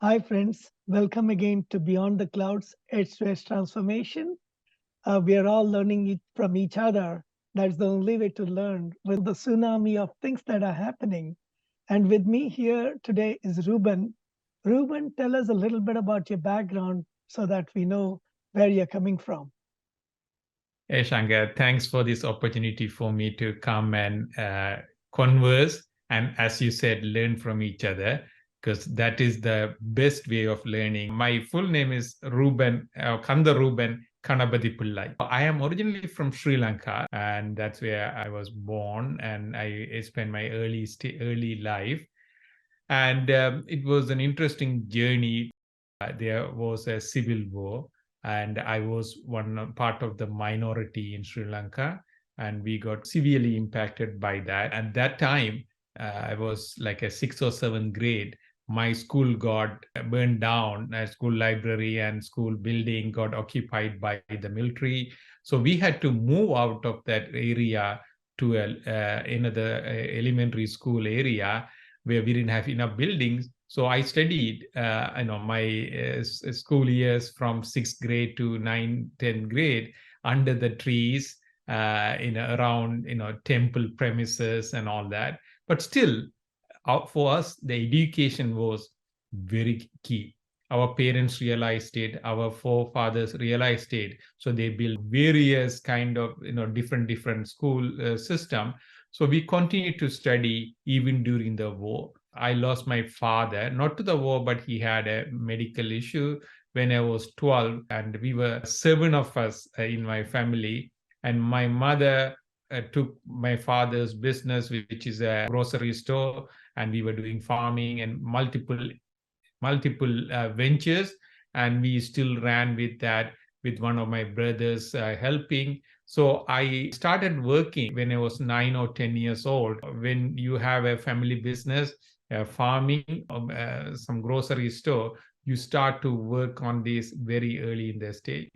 Hi, friends. Welcome again to Beyond the Clouds, Edge to Edge Transformation. We are all learning from each other. That's the only way to learn with the tsunami of things that are happening. And with me here today is Ruban. Ruban, tell us a little bit about your background so that we know where you're coming from. Hey, Shankar, thanks for this opportunity for me to come and converse and, as you said, learn from each other, because that is the best way of learning. My full name is Ruban Kanapathippillai. I am originally from Sri Lanka, and that's where I was born, and I spent my early life. And it was an interesting journey. There was a civil war, and I was one part of the minority in Sri Lanka, and we got severely impacted by that. At that time, I was like a sixth or seventh grade. My school got burned down. A school library and school building got occupied by the military. So we had to move out of that area to another elementary school area where we didn't have enough buildings. So I studied, my school years from sixth grade to 10th grade under the trees, around, temple premises and all that. But still, for us, the education was very key. Our parents realized it, our forefathers realized it. So they built various kind of, different school system. So we continued to study even during the war. I lost my father, not to the war, but he had a medical issue when I was 12, and we were 7 of us in my family. And my mother took my father's business, which is a grocery store, and we were doing farming and multiple ventures, and we still ran with that with one of my brothers helping. So I started working when I was 9 or 10 years old. When you have a family business, farming, some grocery store, you start to work on this very early in the stage.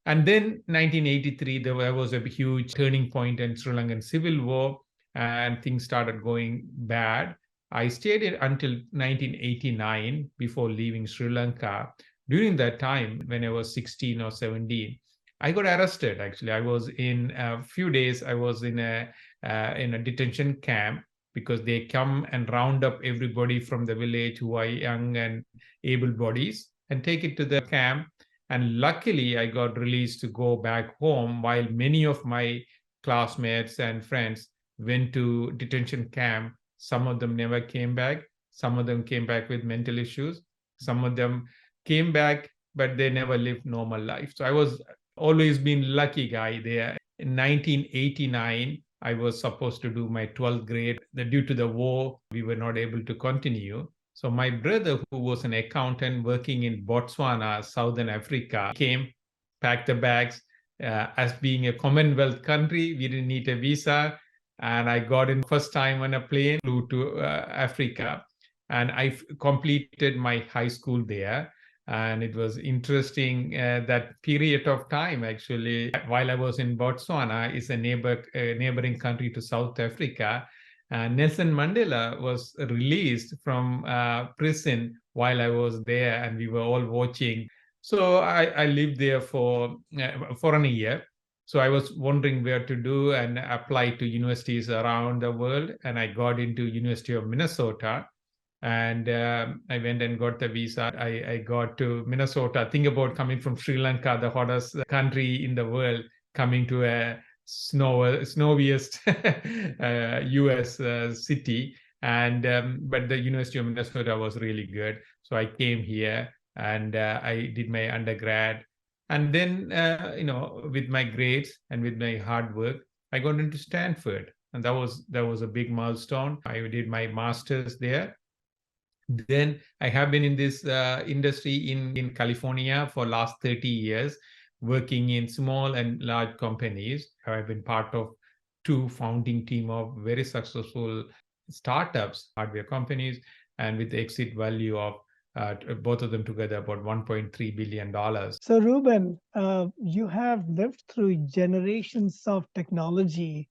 And then 1983, there was a huge turning point in Sri Lankan civil war, and things started going bad. I stayed until 1989 before leaving Sri Lanka. During that time, when I was 16 or 17, I got arrested. Actually, I was in a few days. I was in a detention camp, because they come and round up everybody from the village who are young and able bodies and take it to the camp. And luckily, I got released to go back home, while many of my classmates and friends went to detention camp. Some of them never came back. Some of them came back with mental issues. Some of them came back, but they never lived normal life. So I was always been lucky guy there. In 1989, I was supposed to do my 12th grade. Due to the war, we were not able to continue. So my brother, who was an accountant working in Botswana, Southern Africa, came, packed the bags. As being a Commonwealth country, we didn't need a visa. And I got in first time on a plane, flew to Africa. And I completed my high school there. And it was interesting, that period of time, actually, while I was in Botswana, is a neighboring country to South Africa. Nelson Mandela was released from prison while I was there, and we were all watching. So I lived there for a year. So I was wondering where to do and apply to universities around the world, and I got into University of Minnesota. And I went and got the visa. I got to Minnesota. Think about coming from Sri Lanka, the hottest country in the world, coming to a snowiest US city. And but the University of Minnesota was really good. So I came here, and I did my undergrad. And then, with my grades and with my hard work, I got into Stanford. And that was a big milestone. I did my master's there. Then I have been in this industry in California for last 30 years, working in small and large companies. I've been part of 2 founding team of very successful startups, hardware companies, and with the exit value of both of them together about $1.3 billion. So, Ruben, you have lived through generations of technology.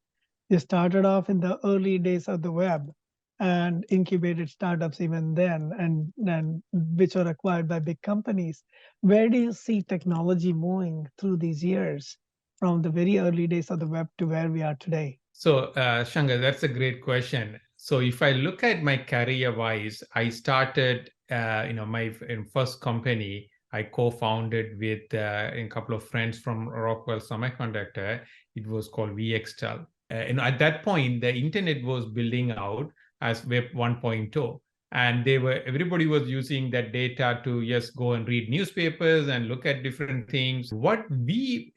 You started off in the early days of the web. and incubated startups even then, and which are acquired by big companies. Where do you see technology moving through these years from the very early days of the web to where we are today? So, Shankar, that's a great question. So, if I look at my career-wise, I started, my first company I co-founded with a couple of friends from Rockwell Semiconductor. It was called VXTEL. At that point, the internet was building out as Web 1.0, and everybody was using that data to just go and read newspapers and look at different things. What we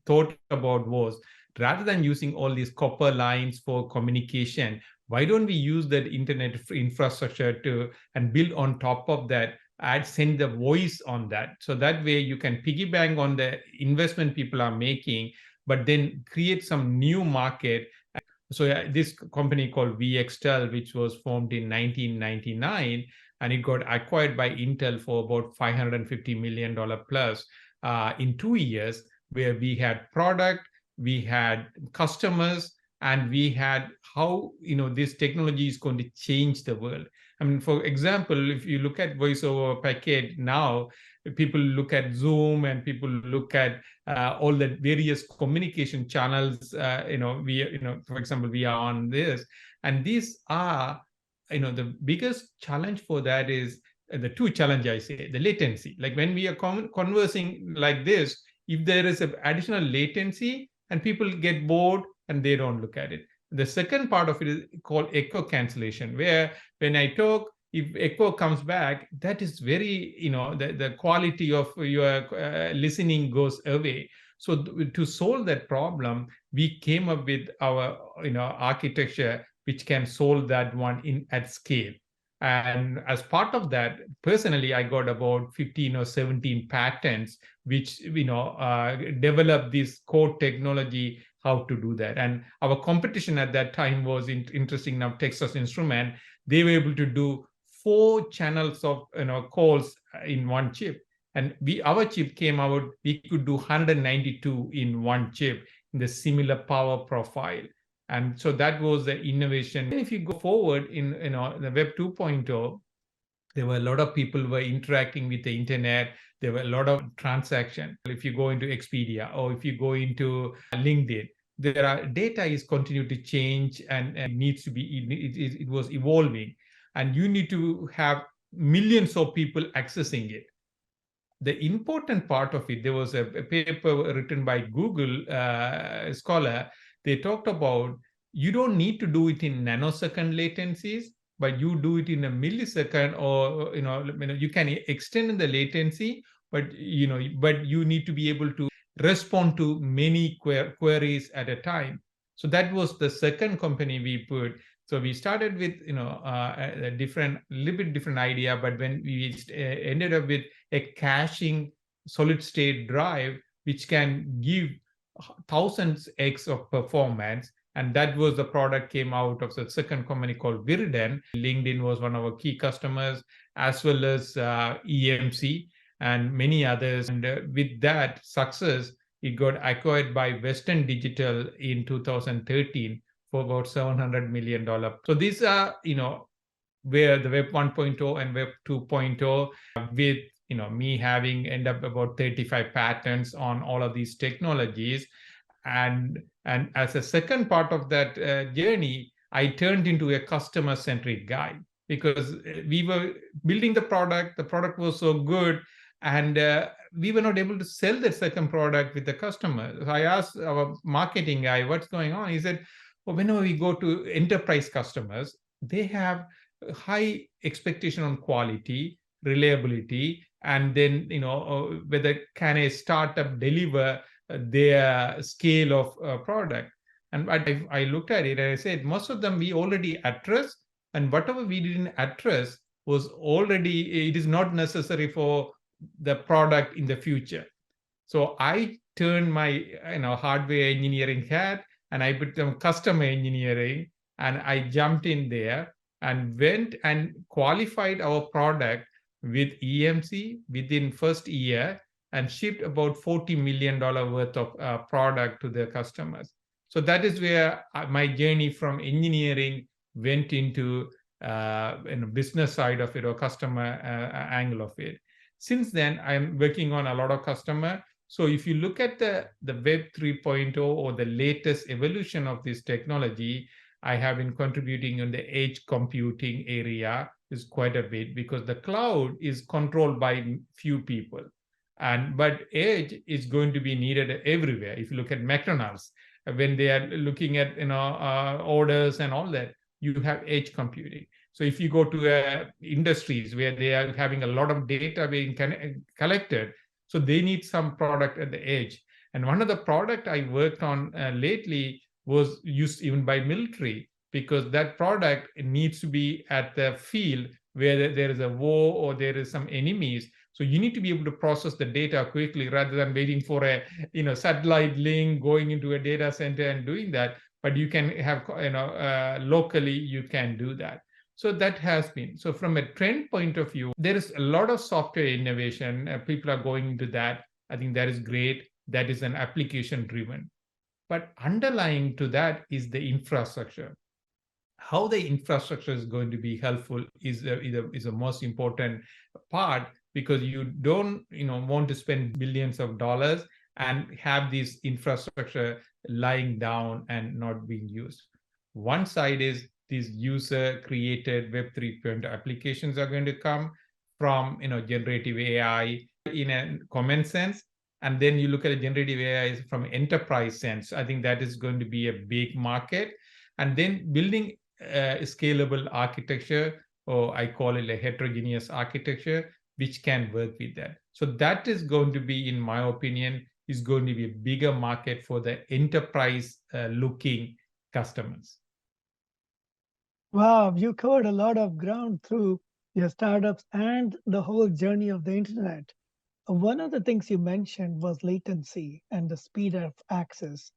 thought about was, rather than using all these copper lines for communication, why don't we use that internet infrastructure to and build on top of that, send the voice on that, so that way you can piggyback on the investment people are making, but then create some new market. So this company called VXTEL, which was formed in 1999, and it got acquired by Intel for about $550 million plus in 2 years, where we had product, we had customers, and we had how this technology is going to change the world. I mean, for example, if you look at voice over packet now, people look at Zoom and people look at all the various communication channels. For example, we are on this, and these are, the biggest challenge for that is the two challenge I say, the latency. Like when we are conversing like this, if there is an additional latency and people get bored and they don't look at it. The second part of it is called echo cancellation, where when I talk, if echo comes back, that is very, the quality of your listening goes away. So to solve that problem, we came up with our architecture which can solve that one at scale. And as part of that, personally, I got about 15 or 17 patents which develop this core technology how to do that. And our competition at that time was interesting enough, Texas Instrument. They were able to do 4 channels of calls in one chip, and our chip came out, we could do 192 in one chip in the similar power profile. And so that was the innovation. And if you go forward in the Web 2.0, there were a lot of people were interacting with the internet. There were a lot of transaction. If you go into Expedia or if you go into LinkedIn, data is continued to change and needs to be, it was evolving, and you need to have millions of people accessing it. The important part of it, there was a paper written by Google scholar. They talked about, you don't need to do it in nanosecond latencies, but you do it in a millisecond, or you can extend the latency, but you need to be able to respond to many queries at a time. So that was the second company we put. So we started with a little bit different idea, but when we ended up with a caching solid state drive which can give thousands x of performance, and that was the product came out of the second company called Virden. LinkedIn was one of our key customers, as well as EMC and many others. And with that success, it got acquired by Western Digital in 2013 for about $700 million. So these are, where the Web 1.0 and Web 2.0, with me having end up about 35 patents on all of these technologies. And as a second part of that journey, I turned into a customer-centric guy, because we were building the product was so good, and we were not able to sell the second product with the customer. So I asked our marketing guy, what's going on? He said, well, whenever we go to enterprise customers, they have high expectation on quality, reliability, and then whether can a startup deliver their scale of product. And I looked at it and I said, most of them we already addressed, and whatever we didn't address was already, it is not necessary for the product in the future. So I turned my hardware engineering hat and I became customer engineering, and I jumped in there and went and qualified our product with EMC within first year, and shipped about $40 million worth of product to the customers. So that is where my journey from engineering went into business side of it or customer angle of it. Since then, I'm working on a lot of customer. So if you look at the Web 3.0 or the latest evolution of this technology, I have been contributing in the edge computing area is quite a bit, because the cloud is controlled by few people. But edge is going to be needed everywhere. If you look at McDonald's, when they are looking at orders and all that, you have edge computing. So if you go to industries where they are having a lot of data being collected, so they need some product at the edge. And one of the product I worked on lately was used even by military, because that product needs to be at the field where there is a war or there is some enemies. So you need to be able to process the data quickly rather than waiting for a satellite link, going into a data center and doing that. But you can have locally you can do that. So that has been. So from a trend point of view, there is a lot of software innovation. People are going into that. I think that is great. That is an application driven. But underlying to that is the infrastructure. How the infrastructure is going to be helpful is a most important part, because you don't want to spend billions of dollars and have this infrastructure lying down and not being used. One side is these user created Web 3.0 applications are going to come from generative AI in a common sense. And then you look at a generative AI from enterprise sense. I think that is going to be a big market. And then building scalable architecture, or I call it a heterogeneous architecture, which can work with that. So that is going to be, in my opinion, is going to be a bigger market for the enterprise looking customers. Wow, you covered a lot of ground through your startups and the whole journey of the internet. One of the things you mentioned was latency and the speed of access.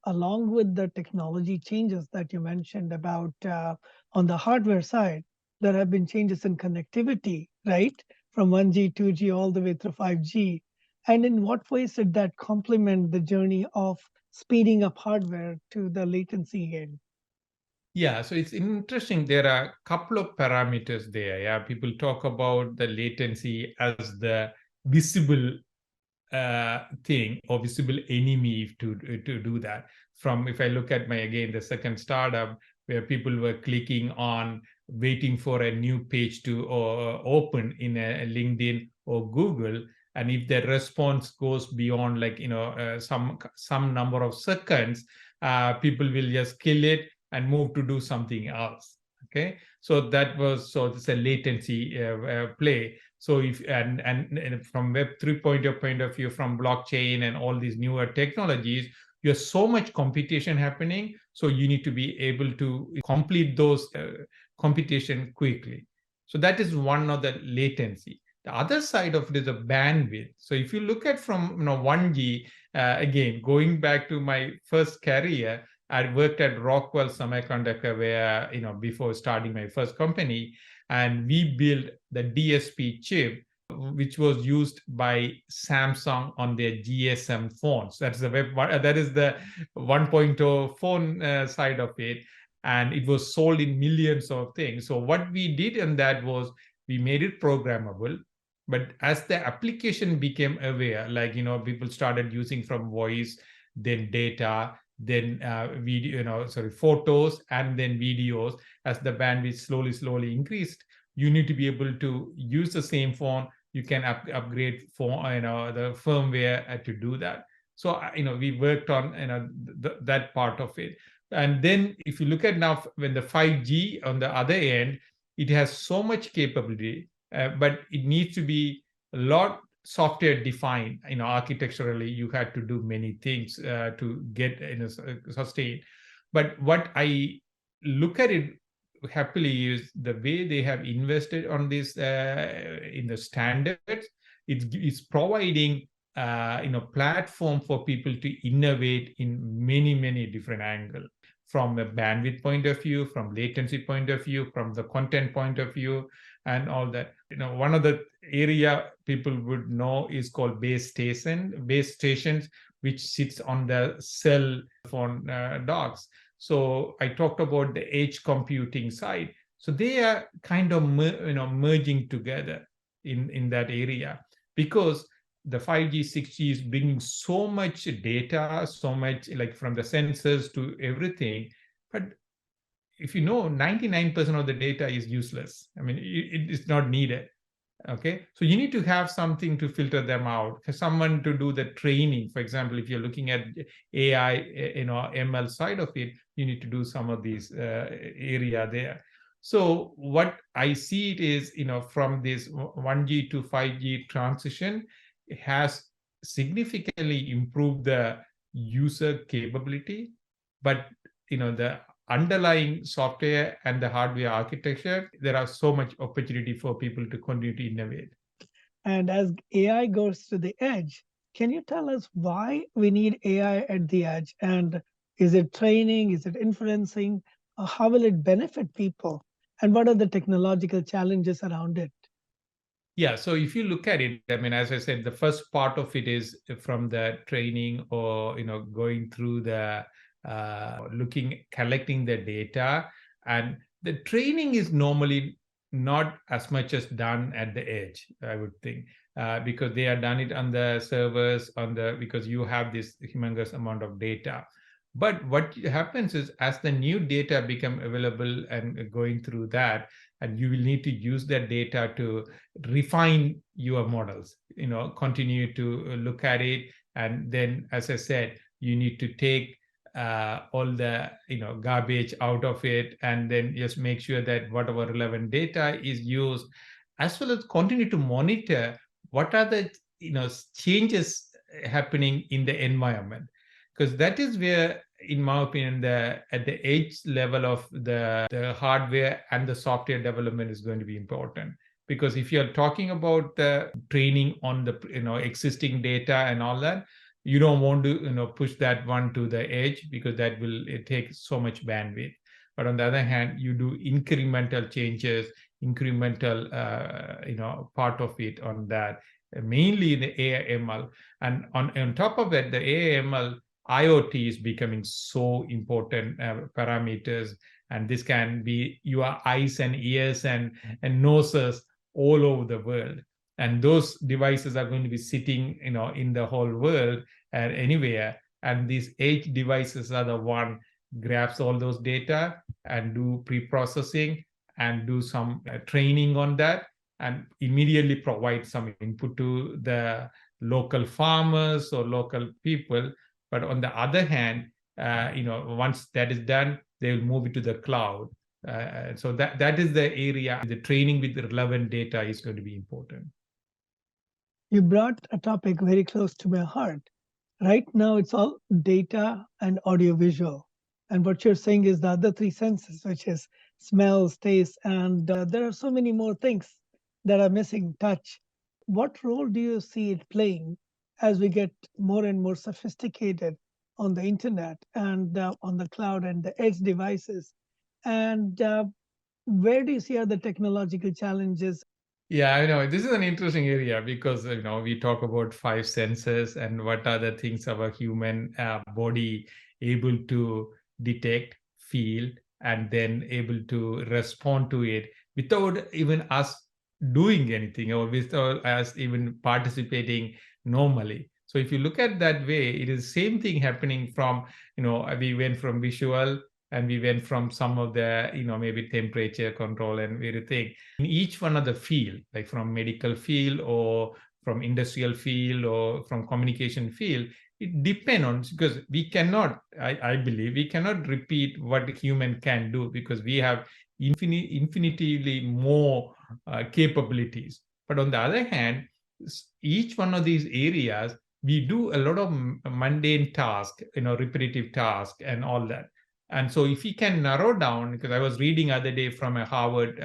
Along with the technology changes that you mentioned about on the hardware side, there have been changes in connectivity, right? From 1G, 2G, all the way through 5G. And in what ways did that complement the journey of speeding up hardware to the latency gain? Yeah, so it's interesting. There are a couple of parameters there. Yeah, people talk about the latency as the visible thing or visible enemy to do that. From, if I look at my, again, the second startup, where people were clicking on waiting for a new page to open in a LinkedIn or Google, and if the response goes beyond some number of seconds, people will just kill it and move to do something else. Okay, so it's a latency play. So if and from Web 3.0 point of view, from blockchain and all these newer technologies, you have so much competition happening. So you need to be able to complete those computation quickly. So that is one of the latency. The other side of it is a bandwidth. So if you look at from 1G, again, going back to my first career, I worked at Rockwell Semiconductor, where, before starting my first company, and we built the DSP chip, which was used by Samsung on their GSM phones. That is the 1.0 phone side of it, and it was sold in millions of things. So what we did in that was we made it programmable. But as the application became aware, people started using from voice, then data, then photos, and then videos. As the bandwidth slowly increased, you need to be able to use the same phone. You can upgrade the firmware to do that. So we worked on that part of it. And then if you look at now, when the 5G on the other end, it has so much capability, but it needs to be a lot software defined. Architecturally, you had to do many things to get sustain. But what I look at it happily is the way they have invested on this in the standards. It's providing platform for people to innovate in many different angles, from a bandwidth point of view, from latency point of view, from the content point of view, and all that. One of the area people would know is called base stations, which sits on the cell phone docks. So I talked about the edge computing side. So they are kind of merging together in that area, because the 5G 6G is bringing so much data, so much like from the sensors to everything. But if you know, 99% of the data is useless. I mean, it is not needed. Okay, so you need to have something to filter them out, someone to do the training. For example, if you're looking at AI, ML side of it, you need to do some of these area there. So what I see it is, from this 1G to 5G transition, it has significantly improved the user capability, but the underlying software and the hardware architecture, there are so much opportunity for people to continue to innovate. And as AI goes to the edge, can you tell us why we need AI at the edge? And is it training? Is it inferencing? How will it benefit people? And what are the technological challenges around it? Yeah, so if you look at it, I mean, as I said, the first part of it is from the training, or going through the collecting the data, and the training is normally not as much as done at the edge, I would think, because they are done it on the servers, because you have this humongous amount of data. But what happens is, as the new data become available and going through that, and you will need to use that data to refine your models, continue to look at it. And then, as I said, you need to take all the garbage out of it, and then just make sure that whatever relevant data is used, as well as continue to monitor what are the changes happening in the environment, because that is where, in my opinion, at the edge level of the hardware and the software development is going to be important. Because if you're talking about the training on the existing data and all that, you don't want to push that one to the edge, because that will take so much bandwidth. But on the other hand, you do incremental changes, incremental part of it on that, mainly the AI/ML. And on top of that, the AI/ML, IoT is becoming so important parameters, and this can be your eyes and ears and noses all over the world. And those devices are going to be sitting, in the whole world and anywhere. And these edge devices are the one grabs all those data and do pre-processing and do some training on that, and immediately provide some input to the local farmers or local people. But on the other hand, once that is done, they will move it to the cloud. So that is the area. The training with the relevant data is going to be important. You brought a topic very close to my heart. Right now, it's all data and audiovisual. And what you're saying is the other three senses, which is smells, taste, and there are so many more things that are missing, touch. What role do you see it playing as we get more and more sophisticated on the internet and on the cloud and the edge devices? And where do you see are the technological challenges? Yeah, I know. This is an interesting area, because we talk about five senses and what are the things our human body able to detect, feel, and then able to respond to it without even us doing anything, or without us even participating normally. So if you look at that way, it is same thing happening from, we went from visual, and we went from some of the, maybe temperature control and everything. In each one of the field, like from medical field or from industrial field or from communication field, it depends on, because we cannot, I believe, we cannot repeat what a human can do, because we have infinitely more capabilities. But on the other hand, each one of these areas, we do a lot of mundane tasks, repetitive tasks and all that. And so if we can narrow down, because I was reading other day from a Harvard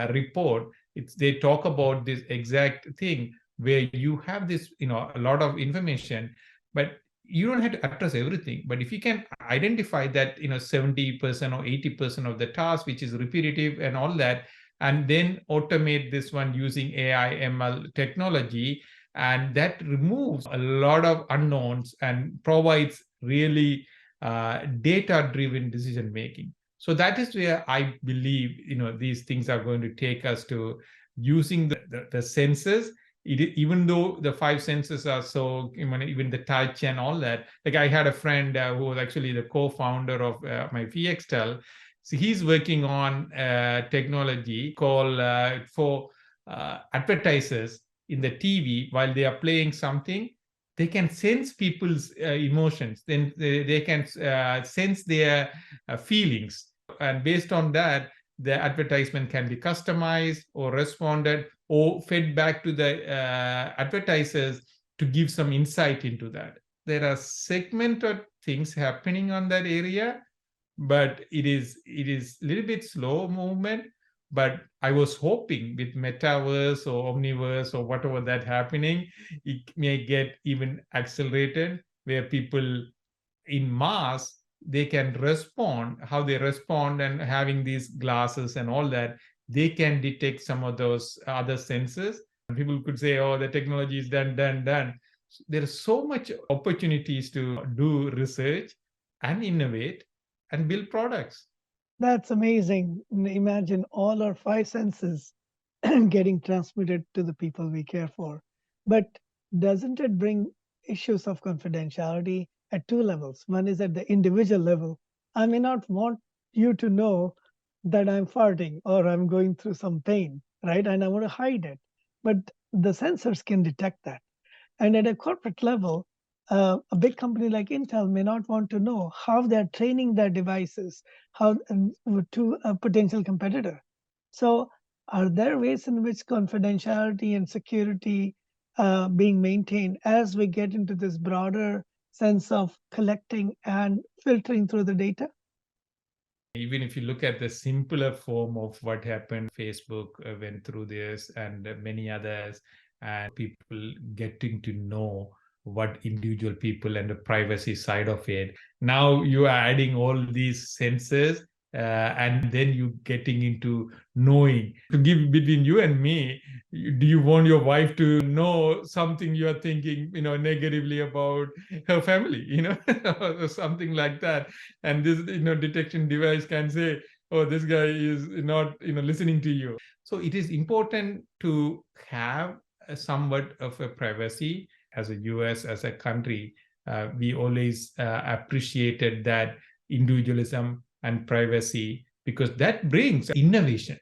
report, they talk about this exact thing, where you have this, a lot of information, but you don't have to address everything. But if you can identify that, 70% or 80% of the task, which is repetitive and all that, and then automate this one using AI ML technology, and that removes a lot of unknowns and provides really data-driven decision making. So that is where I believe, these things are going to take us to using the senses. Even though the five senses are so, even the touch and all that. Like I had a friend who was actually the co-founder of my VXTEL. So he's working on technology called for advertisers in the TV while they are playing something. They can sense people's emotions. Then they can sense their feelings, and based on that, the advertisement can be customized or responded or fed back to the advertisers to give some insight into that. There are segmented things happening on that area, but it is a little bit slow movement. But I was hoping with metaverse or omniverse or whatever that happening, it may get even accelerated, where people in mass, they can respond how they respond, and having these glasses and all that, they can detect some of those other senses. People could say, oh, the technology is done. There are so much opportunities to do research and innovate and build products. That's amazing. Imagine all our five senses getting transmitted to the people we care for. But doesn't it bring issues of confidentiality at two levels? One is at the individual level. I may not want you to know that I'm farting or I'm going through some pain, right? And I want to hide it. But the sensors can detect that. And at a corporate level, a big company like Intel may not want to know how they're training their devices, how to a potential competitor. So, are there ways in which confidentiality and security being maintained as we get into this broader sense of collecting and filtering through the data? Even if you look at the simpler form of what happened, Facebook went through this, and many others, and people getting to know what individual people and the privacy side of it. Now you are adding all these senses, and then you getting into knowing. To give between you and me, do you want your wife to know something you are thinking, negatively about her family, or something like that? And this, detection device can say, oh, this guy is not, listening to you. So it is important to have somewhat of a privacy. As a US, as a country, we always appreciated that individualism and privacy, because that brings innovation.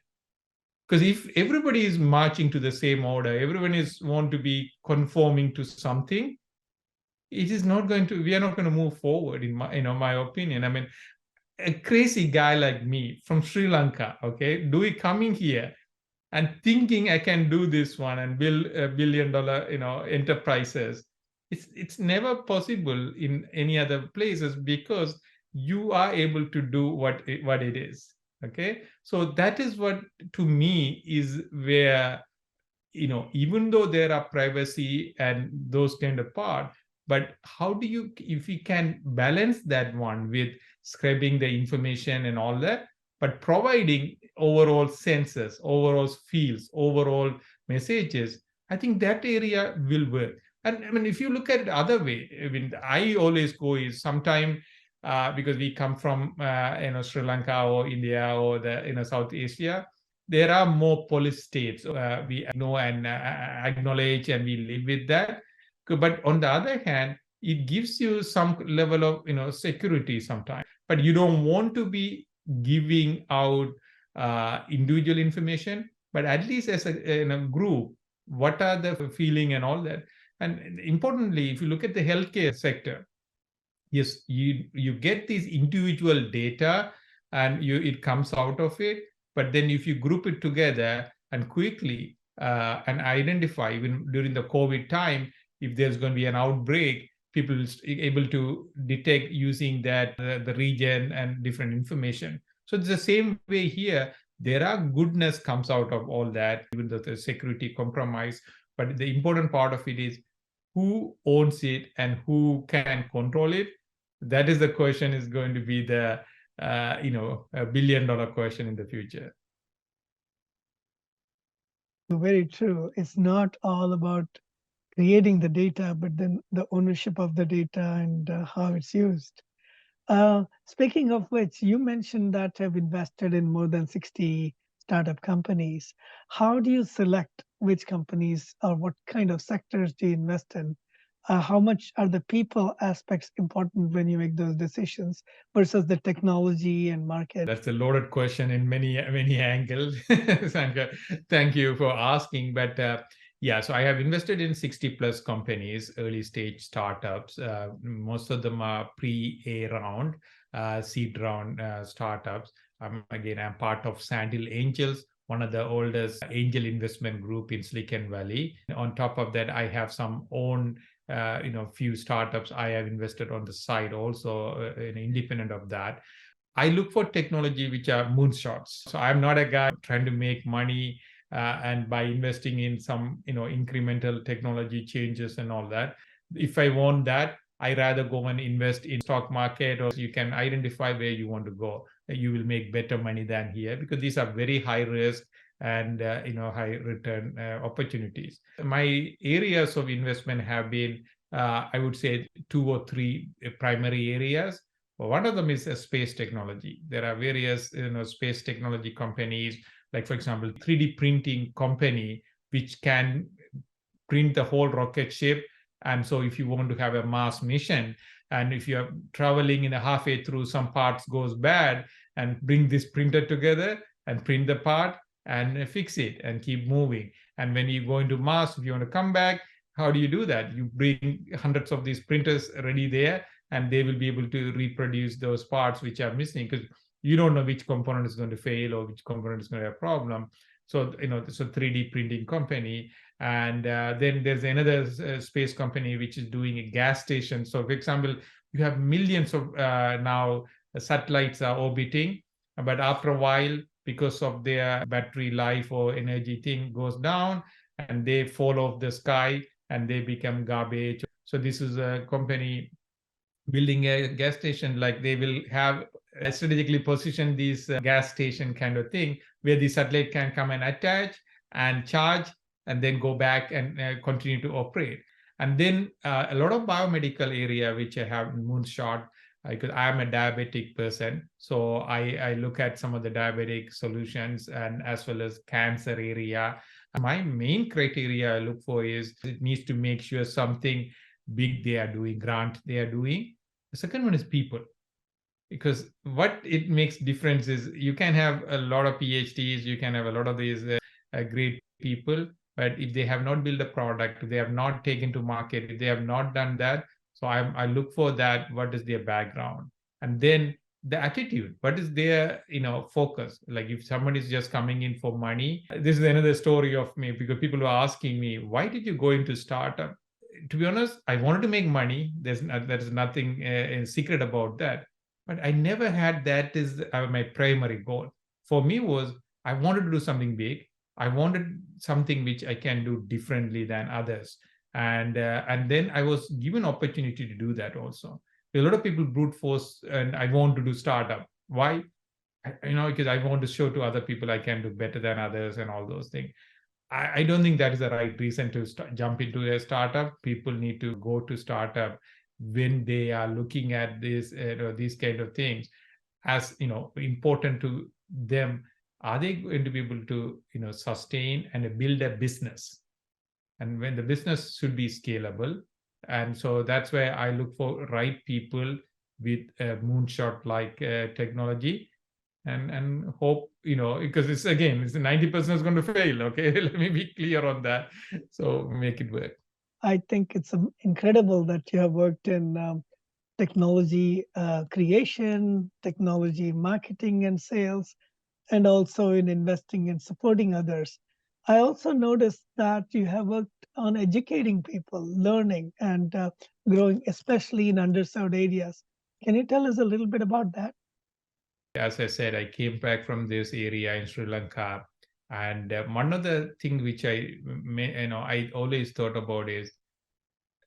Because if everybody is marching to the same order, everyone is want to be conforming to something, it is not going to, we are not going to move forward, in my opinion. I mean, a crazy guy like me from Sri Lanka, okay, coming here and thinking I can do this one and build $1 billion, enterprises. It's never possible in any other places, because you are able to do what it is. Okay, so that is what, to me, is where, even though there are privacy and those kind of part, but how do you, if you can balance that one with scraping the information and all that, but providing overall senses, overall feels, overall messages, I think that area will work. And I mean, if you look at it other way, I mean, I always go is sometime, because we come from Sri Lanka or India or the South Asia, there are more police states. We know and acknowledge, and we live with that. But on the other hand, it gives you some level of security sometimes. But you don't want to be giving out individual information. But at least as in a group, what are the feeling and all that. And importantly, if you look at the healthcare sector, yes, you get these individual data, and it comes out of it. But then if you group it together and quickly and identify, even during the COVID time, if there's going to be an outbreak, people able to detect using that the region and different information. So it's the same way here. There are goodness comes out of all that, even though the security compromise. But the important part of it is who owns it and who can control it. That is the question, is going to be the $1 billion question in the future. Very true. It's not all about creating the data, but then the ownership of the data and how it's used. Speaking of which, you mentioned that have invested in more than 60 startup companies. How do you select which companies or what kind of sectors do you invest in? How much are the people aspects important when you make those decisions versus the technology and market? That's a loaded question in many angles. Sanka, thank you for asking. But yeah, so I have invested in 60 plus companies, early stage startups. Most of them are pre-A round, seed round startups. Again, I'm part of Sandhill Angels, one of the oldest angel investment group in Silicon Valley. On top of that, I have some own few startups I have invested on the side also, independent of that. I look for technology which are moonshots. So I'm not a guy trying to make money and by investing in some incremental technology changes and all that. If I want that, I rather go and invest in stock market, or you can identify where you want to go. You will make better money than here because these are very high risk and high return opportunities. My areas of investment have been, I would say, two or three primary areas. Well, one of them is a space technology. There are various space technology companies, like for example, 3D printing company, which can print the whole rocket ship. And so if you want to have a Mars mission, and if you're traveling in a halfway through, some parts goes bad, and bring this printer together and print the part and fix it and keep moving. And when you go into Mars, if you want to come back, how do you do that? You bring hundreds of these printers ready there, and they will be able to reproduce those parts which are missing, because you don't know which component is going to fail or which component is going to have a problem. So it's a 3D printing company. And then there's another space company which is doing a gas station. So for example, you have millions of now satellites are orbiting, but after a while, because of their battery life or energy thing goes down, and they fall off the sky and they become garbage. So this is a company building a gas station. Like, they will have strategically position these gas station kind of thing, where the satellite can come and attach and charge and then go back and continue to operate. And then a lot of biomedical area which I have moonshot, because I am a diabetic person, so I look at some of the diabetic solutions, and as well as cancer area. My main criteria I look for is it needs to make sure something big they are doing, grant they are doing. The second one is people, because what it makes difference is you can have a lot of PhDs, you can have a lot of these great people, but if they have not built a product, if they have not taken to market, if they have not done that, so I look for that. What is their background? And then the attitude, what is their focus? Like, if someone is just coming in for money, this is another story of me, because people were asking me, why did you go into startup? To be honest, I wanted to make money. There's nothing secret about that. But I never had that as my primary goal. For me was, I wanted to do something big. I wanted something which I can do differently than others. And then I was given opportunity to do that also. A lot of people brute force, and I want to do startup. Why? Because I want to show to other people I can do better than others and all those things. I don't think that is the right reason to jump into a startup. People need to go to startup when they are looking at this, these kind of things as important to them. Are they going to be able to sustain and build a business? And when the business should be scalable, and so that's where I look for right people with a moonshot like technology, and hope, because it's 90% is going to fail. Okay, let me be clear on that. So make it work. I think it's incredible that you have worked in technology creation, technology marketing and sales, and also in investing and supporting others. I also noticed that you have worked on educating people, learning, and growing, especially in underserved areas. Can you tell us a little bit about that? As I said, I came back from this area in Sri Lanka, and one of the things which I always thought about is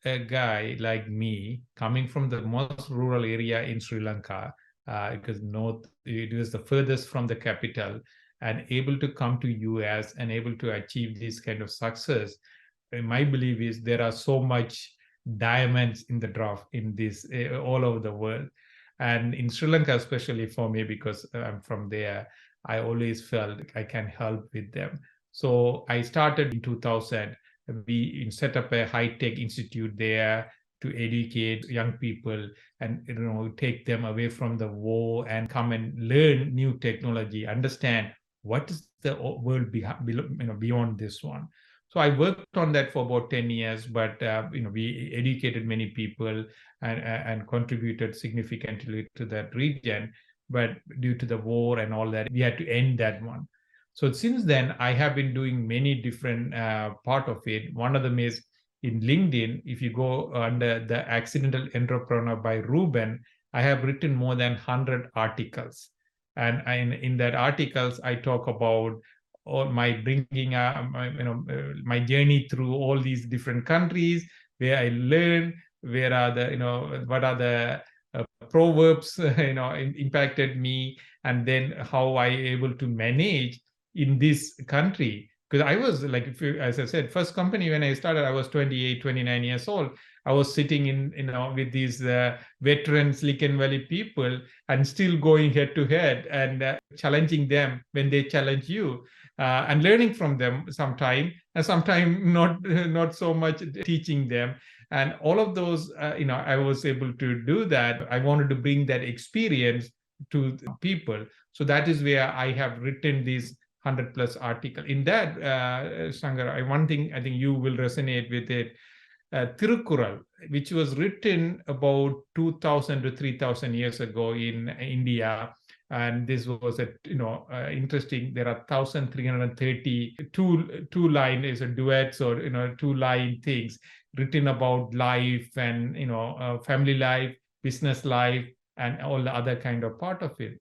a guy like me coming from the most rural area in Sri Lanka, because north it was the furthest from the capital, and able to come to US and able to achieve this kind of success. My belief is there are so much diamonds in the draft in this all over the world. And in Sri Lanka, especially for me, because I'm from there, I always felt I can help with them. So I started in 2000. We set up a high-tech institute there to educate young people and take them away from the war and come and learn new technology, understand what is the world beyond this one. So I worked on that for about 10 years, but we educated many people and contributed significantly to that region. But due to the war and all that, we had to end that one. So since then, I have been doing many different part of it. One of them is in LinkedIn. If you go under the Accidental Entrepreneur by Ruban, I have written more than 100 articles. And in that articles, I talk about all my bringing my journey through all these different countries where I learn, where are the what are the proverbs impacted me, and then how I able to manage in this country. Because I was like, as I said, first company when I started, I was 28, 29 years old. I was sitting in with these veteran Silicon Valley people and still going head to head and challenging them when they challenge you, and learning from them sometime, and sometime not so much teaching them. And all of those I was able to do that. I wanted to bring that experience to people. So that is where I have written these 100 plus article. In that, Shankar, one thing I think you will resonate with it, Tirukural, which was written about 2000 to 3000 years ago in India. And this was a interesting. There are 1330 two line is a duets, or two line things written about life and family life, business life, and all the other kind of part of it.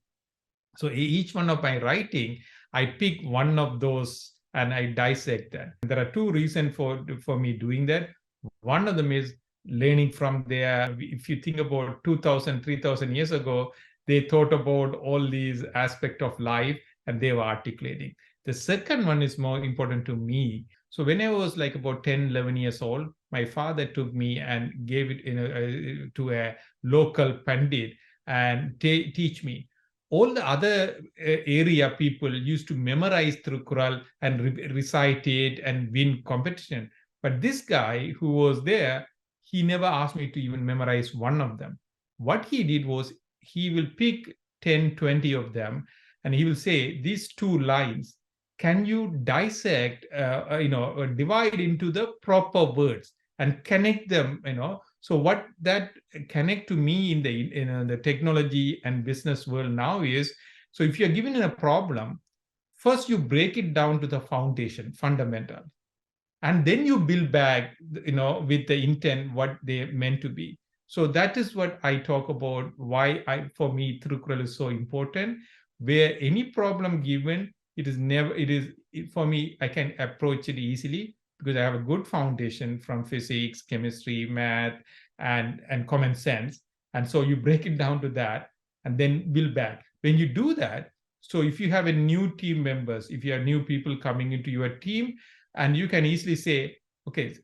So each one of my writing, I pick one of those and I dissect that. There are two reasons for me doing that. One of them is learning from there. If you think about 2000, 3000 years ago, they thought about all these aspects of life and they were articulating. The second one is more important to me. So when I was like about 10, 11 years old, my father took me and gave it to a local pandit and teach me. All the other area people used to memorize through Quran and recite it and win competition. But this guy who was there, he never asked me to even memorize one of them. What he did was he will pick 10, 20 of them, and he will say, these two lines, can you dissect, divide into the proper words and connect them, So what that connect to me in the technology and business world now is, so if you're given a problem, first you break it down to the foundation, fundamental, and then you build back with the intent what they meant to be. So that is what I talk about, why for me Thirukkural is so important. Where any problem given, for me, I can approach it easily because I have a good foundation from physics, chemistry, math, and common sense. And so you break it down to that and then build back. When you do that, so if you have a new team members, if you have new people coming into your team, and you can easily say, okay,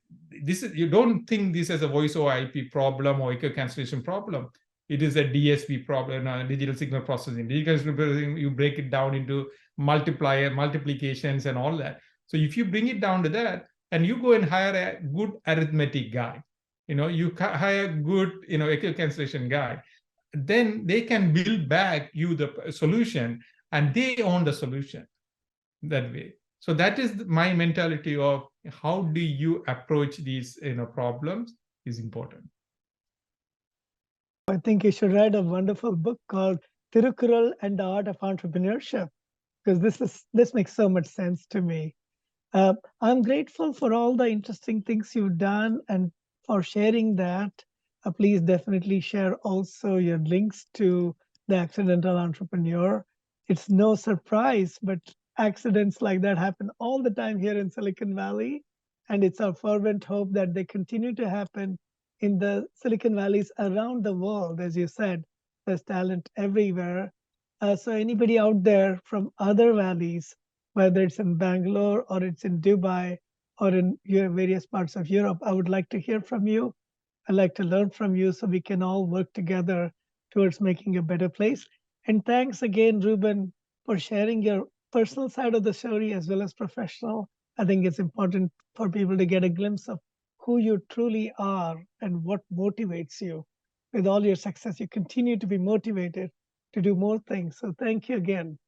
you don't think this as a voice over IP problem or echo cancellation problem. It is a DSP problem, digital signal processing. Digital signal processing, you break it down into multiplications and all that. So if you bring it down to that, and you go and hire a good arithmetic guy, you hire a good, echo cancellation guy, then they can build back you the solution, and they own the solution that way. So that is my mentality of how do you approach these problems is important. I think you should write a wonderful book called Tirukural and the Art of Entrepreneurship, because this makes so much sense to me. I'm grateful for all the interesting things you've done and for sharing that. Please definitely share also your links to the Accidental Entrepreneur. It's no surprise, but accidents like that happen all the time here in Silicon Valley. And it's our fervent hope that they continue to happen in the Silicon Valleys around the world. As you said, there's talent everywhere. So anybody out there from other valleys, whether it's in Bangalore or it's in Dubai or in your various parts of Europe, I would like to hear from you. I'd like to learn from you so we can all work together towards making a better place. And thanks again, Ruben, for sharing your personal side of the story as well as professional. I think it's important for people to get a glimpse of who you truly are and what motivates you. With all your success, you continue to be motivated to do more things. So thank you again.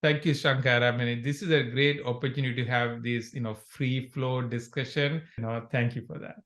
Thank you, Shankar. I mean, this is a great opportunity to have this, free flow discussion. Thank you for that.